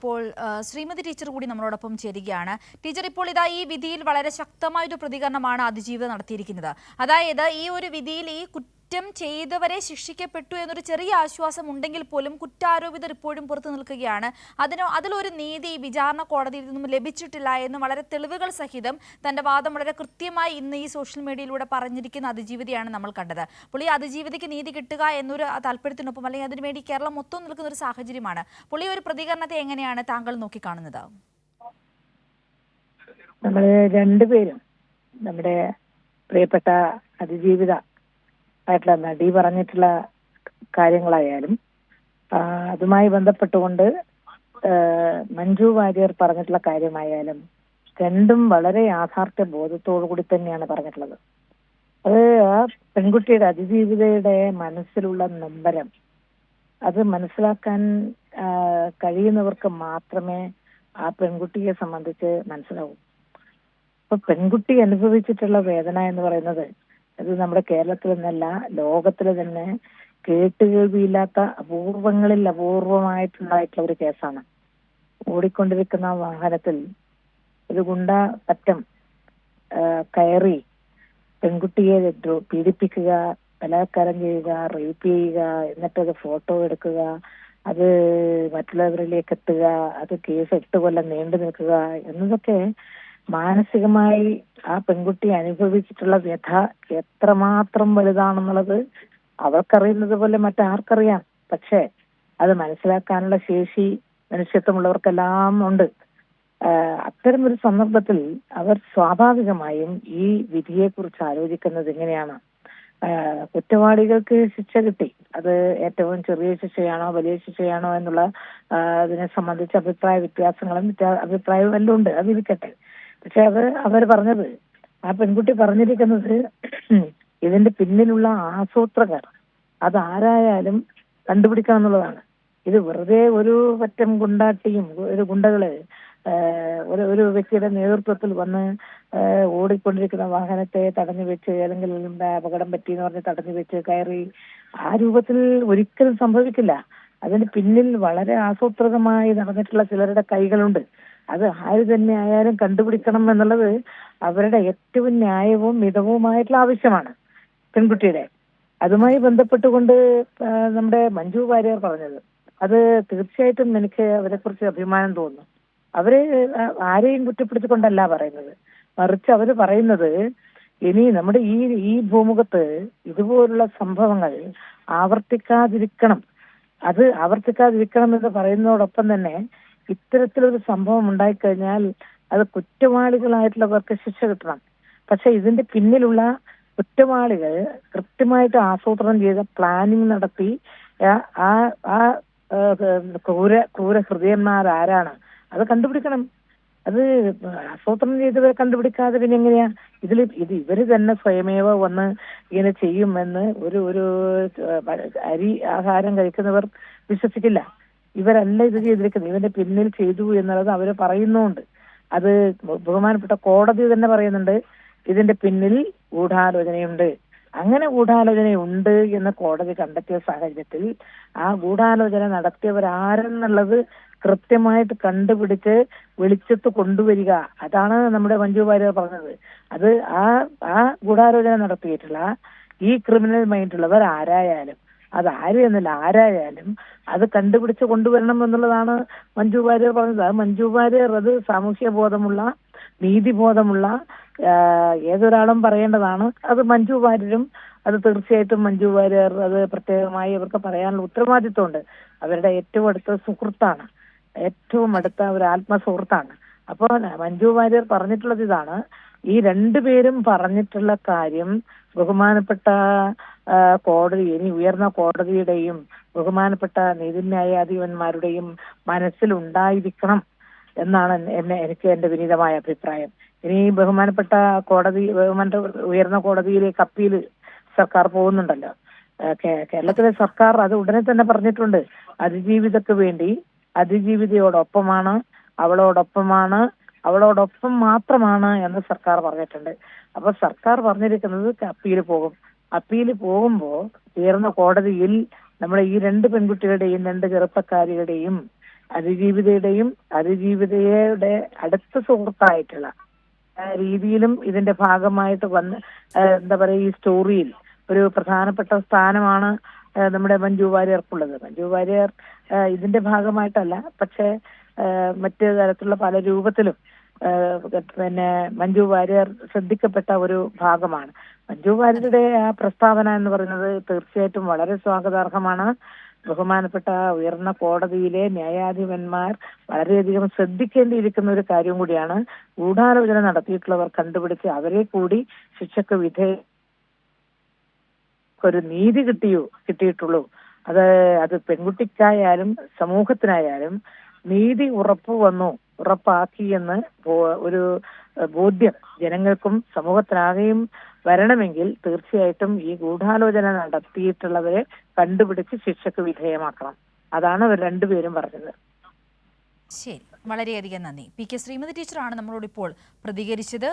ഇപ്പോൾ ശ്രീമതി ടീച്ചർ കൂടി നമ്മളോടൊപ്പം ചേരുകയാണ്. ടീച്ചർ, ഇപ്പോൾ ഇതാ ഈ വിധിയിൽ വളരെ ശക്തമായൊരു പ്രതികരണമാണ് അതിജീവിത നടത്തിയിരിക്കുന്നത്. അതായത് ഈ ഒരു വിധിയിൽ ഈ കുറ്റം ചെയ്തവരെ ശിക്ഷിക്കപ്പെട്ടു എന്നൊരു ചെറിയ ആശ്വാസം ഉണ്ടെങ്കിൽ പോലും കുറ്റാരോപിതർ ഇപ്പോഴും പുറത്തു നിൽക്കുകയാണ്. അതിലൊരു നീതി വിചാരണ കോടതിയിൽ നിന്നും ലഭിച്ചിട്ടില്ല എന്ന് വളരെ തെളിവുകൾ സഹിതം തന്റെ വാദം വളരെ കൃത്യമായി ഇന്ന് ഈ സോഷ്യൽ മീഡിയയിലൂടെ പറഞ്ഞിരിക്കുന്ന അതിജീവിതയാണ് നമ്മൾ കണ്ടത്. അപ്പോൾ ഈ അതിജീവിതയ്ക്ക് നീതി കിട്ടുക എന്നൊരു താല്പര്യത്തിനൊപ്പം അല്ലെങ്കിൽ അതിനുവേണ്ടി കേരളം മൊത്തം നിൽക്കുന്ന ഒരു സാഹചര്യമാണ്. അപ്പോൾ ഈ ഒരു പ്രതികരണത്തെ എങ്ങനെയാണ് താങ്കൾ നോക്കിക്കാണുന്നത്? നമ്മൾ രണ്ടുപേരും നമ്മുടെ പ്രിയപ്പെട്ട അതിജീവിത ആയിട്ടുള്ള നടി പറഞ്ഞിട്ടുള്ള കാര്യങ്ങളായാലും അതുമായി ബന്ധപ്പെട്ടുകൊണ്ട് മഞ്ജു വാര്യർ പറഞ്ഞിട്ടുള്ള കാര്യമായാലും രണ്ടും വളരെ യാഥാർത്ഥ്യ ബോധത്തോടു കൂടി തന്നെയാണ് പറഞ്ഞിട്ടുള്ളത്. അത് ആ പെൺകുട്ടിയുടെ അതിജീവിതയുടെ മനസ്സിലുള്ള നൊമ്പരം അത് മനസ്സിലാക്കാൻ കഴിയുന്നവർക്ക് മാത്രമേ ആ പെൺകുട്ടിയെ സംബന്ധിച്ച് മനസ്സിലാവൂ. അപ്പൊ പെൺകുട്ടി അനുഭവിച്ചിട്ടുള്ള വേദന എന്ന് പറയുന്നത് അത് നമ്മുടെ കേരളത്തിൽ നിന്നല്ല, ലോകത്തിൽ തന്നെ കേട്ടുകേൾവിയില്ലാത്ത അപൂർവങ്ങളിൽ അപൂർവമായിട്ടുണ്ടായിട്ടുള്ള ഒരു കേസാണ്. ഓടിക്കൊണ്ടിരിക്കുന്ന വാഹനത്തിൽ ഒരു ഗുണ്ട പറ്റം കയറി പെൺകുട്ടിയെ പീഡിപ്പിക്കുക, ബലാത്കാരം ചെയ്യുക, റേപ്പ് ചെയ്യുക, എന്നിട്ടത് ഫോട്ടോ എടുക്കുക, അത് മറ്റുള്ളവരിലേക്ക് എത്തുക, അത് കേസ് 8 കൊല്ലം നീണ്ടു നിൽക്കുക എന്നതൊക്കെ മാനസികമായി ആ പെൺകുട്ടി അനുഭവിച്ചിട്ടുള്ള വ്യഥ എത്രമാത്രം വലുതാണെന്നുള്ളത് അവർക്കറിയുന്നത് പോലെ മറ്റാർക്കറിയാം. പക്ഷെ അത് മനസ്സിലാക്കാനുള്ള ശേഷി മനുഷ്യത്വമുള്ളവർക്കെല്ലാം ഉണ്ട്. അത്തരമൊരു സന്ദർഭത്തിൽ അവർ സ്വാഭാവികമായും ഈ വിധിയെക്കുറിച്ച് ആലോചിക്കുന്നത് എങ്ങനെയാണ്? കുറ്റവാളികൾക്ക് ശിക്ഷ കിട്ടി, അത് ഏറ്റവും ചെറിയ ശിക്ഷയാണോ വലിയ ശിക്ഷയാണോ എന്നുള്ള അതിനെ സംബന്ധിച്ച് അഭിപ്രായ വ്യത്യാസങ്ങളും അഭിപ്രായവും എല്ലാം ഉണ്ട്, അതിരിക്കട്ടെ. പക്ഷെ അവർ പറഞ്ഞത്, ആ പെൺകുട്ടി പറഞ്ഞിരിക്കുന്നത് ഇതിന്റെ പിന്നിലുള്ള ആസൂത്രകർ അതാരായാലും കണ്ടുപിടിക്കണം എന്നുള്ളതാണ്. ഇത് വെറുതെ ഒരു പറ്റം ഗുണ്ടാട്ടിയും ഒരു ഗുണ്ടകള് ഒരു വ്യക്തിയുടെ നേതൃത്വത്തിൽ വന്ന് ഓടിക്കൊണ്ടിരിക്കുന്ന വാഹനത്തെ തടഞ്ഞു വെച്ച് അല്ലെങ്കിൽ അപകടം പറ്റിയെന്ന് പറഞ്ഞ് തടഞ്ഞു വെച്ച് കയറി ആ രൂപത്തിൽ ഒരിക്കലും സംഭവിക്കില്ല. അതിന് പിന്നിൽ വളരെ ആസൂത്രിതമായി നടന്നിട്ടുള്ള ചിലരുടെ കൈകളുണ്ട്. അത് ആര് തന്നെ ആയാലും കണ്ടുപിടിക്കണം എന്നുള്ളത് അവരുടെ ഏറ്റവും ന്യായവും മിതവുമായിട്ടുള്ള ആവശ്യമാണ് പെൺകുട്ടിയുടെ. അതുമായി ബന്ധപ്പെട്ടുകൊണ്ട് നമ്മുടെ മഞ്ജു വാര്യർ പറഞ്ഞത് അത് തീർച്ചയായിട്ടും എനിക്ക് അവരെ കുറിച്ച് അഭിമാനം തോന്നുന്നു. അവര് ആരെയും കുറ്റപ്പെടുത്തിക്കൊണ്ടല്ല പറയുന്നത്, മറിച്ച് അവര് പറയുന്നത് ഇനി നമ്മുടെ ഈ ഭൂമുഖത്ത് ഇതുപോലുള്ള സംഭവങ്ങൾ ആവർത്തിക്കാതിരിക്കണം. അത് ആവർത്തിക്കാതിരിക്കണം എന്ന് പറയുന്നതോടൊപ്പം തന്നെ ഇത്തരത്തിലൊരു സംഭവം ഉണ്ടായിക്കഴിഞ്ഞാൽ അത് കുറ്റവാളികളായിട്ടുള്ളവർക്ക് ശിക്ഷ കിട്ടണം. പക്ഷെ ഇതിന്റെ പിന്നിലുള്ള കുറ്റവാളികൾ കൃത്യമായിട്ട് ആസൂത്രണം ചെയ്ത പ്ലാനിങ് നടത്തി ആ ക്രൂര ഹൃദയന്മാരാരാണ് അത് കണ്ടുപിടിക്കണം. അത് ആസൂത്രണം ചെയ്തവരെ കണ്ടുപിടിക്കാതെ പിന്നെ എങ്ങനെയാ ഇവര് തന്നെ സ്വയമേവ വന്ന് ഇങ്ങനെ ചെയ്യുമെന്ന് ഒരു അരി ആഹാരം കഴിക്കുന്നവർ വിശ്വസിക്കില്ല. ഇവരല്ല ഇത് ചെയ്തിരിക്കുന്നത്, ഇവന്റെ പിന്നിൽ ചെയ്തു എന്നുള്ളത് അവര് പറയുന്നുണ്ട്. അത് ബഹുമാനപ്പെട്ട കോടതി തന്നെ പറയുന്നുണ്ട്, ഇതിന്റെ പിന്നിൽ ഗൂഢാലോചനയുണ്ട്. അങ്ങനെ ഗൂഢാലോചനയുണ്ട് എന്ന് കോടതി കണ്ടെത്തിയ സാഹചര്യത്തിൽ ആ ഗൂഢാലോചന നടത്തിയവരാരെന്നുള്ളത് കൃത്യമായിട്ട് കണ്ടുപിടിച്ച് വെളിച്ചത്ത് കൊണ്ടുവരിക. അതാണ് നമ്മുടെ മഞ്ജു വാര്യർ പറഞ്ഞത്. അത് ആ ഗൂഢാലോചന നടത്തിയിട്ടുള്ള ഈ ക്രിമിനൽ മൈൻഡുള്ളവർ ആരായാലും, അത് ആര് എന്നല്ല ആരായാലും അത് കണ്ടുപിടിച്ച് കൊണ്ടുവരണം എന്നുള്ളതാണ് മഞ്ജു വാര്യർ പറഞ്ഞത്. അത് മഞ്ജു വാര്യർ അത് സാമൂഹ്യ ബോധമുള്ള നീതിബോധമുള്ള ഏതൊരാളും പറയേണ്ടതാണ്. അത് മഞ്ജു വാര്യരും അത് തീർച്ചയായിട്ടും മഞ്ജു വാര്യർ അത് പ്രത്യേകമായി അവർക്ക് പറയാനുള്ള ഉത്തരവാദിത്വമുണ്ട്. അവരുടെ ഏറ്റവും അടുത്ത സുഹൃത്താണ്, ഏറ്റവും അടുത്ത ഒരു ആത്മസുഹൃത്താണ്. അപ്പോൾ മഞ്ജു വാര്യർ പറഞ്ഞിട്ടുള്ളത് ഇതാണ്, ഈ രണ്ടുപേരും പറഞ്ഞിട്ടുള്ള കാര്യം ബഹുമാനപ്പെട്ട കോടതി, ഇനി ഉയർന്ന കോടതിയുടെയും ബഹുമാനപ്പെട്ട നീതിന്യായാധിപന്മാരുടെയും മനസ്സിലുണ്ടായിരിക്കണം എന്നാണ് എനിക്ക് എന്റെ വിനീതമായ അഭിപ്രായം. ഇനി ബഹുമാനപ്പെട്ട ഉയർന്ന കോടതിയിലേക്ക് അപ്പീൽ സർക്കാർ പോകുന്നുണ്ടല്ലോ. കേരളത്തിലെ സർക്കാർ അത് ഉടനെ തന്നെ പറഞ്ഞിട്ടുണ്ട്, അതിജീവിതക്ക് വേണ്ടി അതിജീവിതയോടൊപ്പമാണ്, അവളോടൊപ്പം മാത്രമാണ് എന്ന് സർക്കാർ പറഞ്ഞിട്ടുണ്ട്. അപ്പൊ സർക്കാർ പറഞ്ഞിരിക്കുന്നത് അപ്പീൽ പോകും. അപ്പീൽ പോകുമ്പോൾ ഉയർന്ന കോടതിയിൽ നമ്മുടെ ഈ 2 പെൺകുട്ടികളുടെയും 2 ചെറുപ്പക്കാരികളുടെയും അതിജീവിതയുടെ അടുത്ത സുഹൃത്തായിട്ടുള്ള രീതിയിലും ഇതിന്റെ ഭാഗമായിട്ട് വന്ന് എന്താ പറയുക, ഈ സ്റ്റോറിയിൽ ഒരു പ്രധാനപ്പെട്ട സ്ഥാനമാണ് നമ്മുടെ മഞ്ജു വാര്യർക്കുള്ളത്. മഞ്ജു വാര്യർ ഇതിന്റെ ഭാഗമായിട്ടല്ല, പക്ഷേ മറ്റു തരത്തിലുള്ള പല രൂപത്തിലും പിന്നെ മഞ്ജു വാര്യർ ശ്രദ്ധിക്കപ്പെട്ട ഒരു ഭാഗമാണ്. മഞ്ജു വാര്യരുടെ ആ പ്രസ്താവന എന്ന് പറയുന്നത് തീർച്ചയായിട്ടും വളരെ സ്വാഗതാർഹമാണ്. ബഹുമാനപ്പെട്ട ഉയർന്ന കോടതിയിലെ ന്യായാധിപന്മാർ വളരെയധികം ശ്രദ്ധിക്കേണ്ടിയിരിക്കുന്ന ഒരു കാര്യം കൂടിയാണ്. ഗൂഢാലോചന നടത്തിയിട്ടുള്ളവർ കണ്ടുപിടിച്ച് അവരെ കൂടി ശിക്ഷക്ക് ഒരു നീതി കിട്ടിയിട്ടുള്ളൂ. അത് പെൺകുട്ടിക്കായാലും സമൂഹത്തിനായാലും നീതി ഉറപ്പാക്കി എന്ന് ഒരു ബോധ്യം ജനങ്ങൾക്കും സമൂഹത്തിനാകെയും വരണമെങ്കിൽ തീർച്ചയായിട്ടും ഈ ഗൂഢാലോചന നടത്തിയിട്ടുള്ളവരെ കണ്ടുപിടിച്ച് ശിക്ഷക്ക് വിധേയമാക്കണം. അതാണ് അവർ രണ്ടുപേരും പറഞ്ഞത്. ശരി, വളരെയധികം നന്ദി. പി കെ ശ്രീമതി ടീച്ചറാണ് നമ്മളോട് ഇപ്പോൾ പ്രതികരിച്ചത്.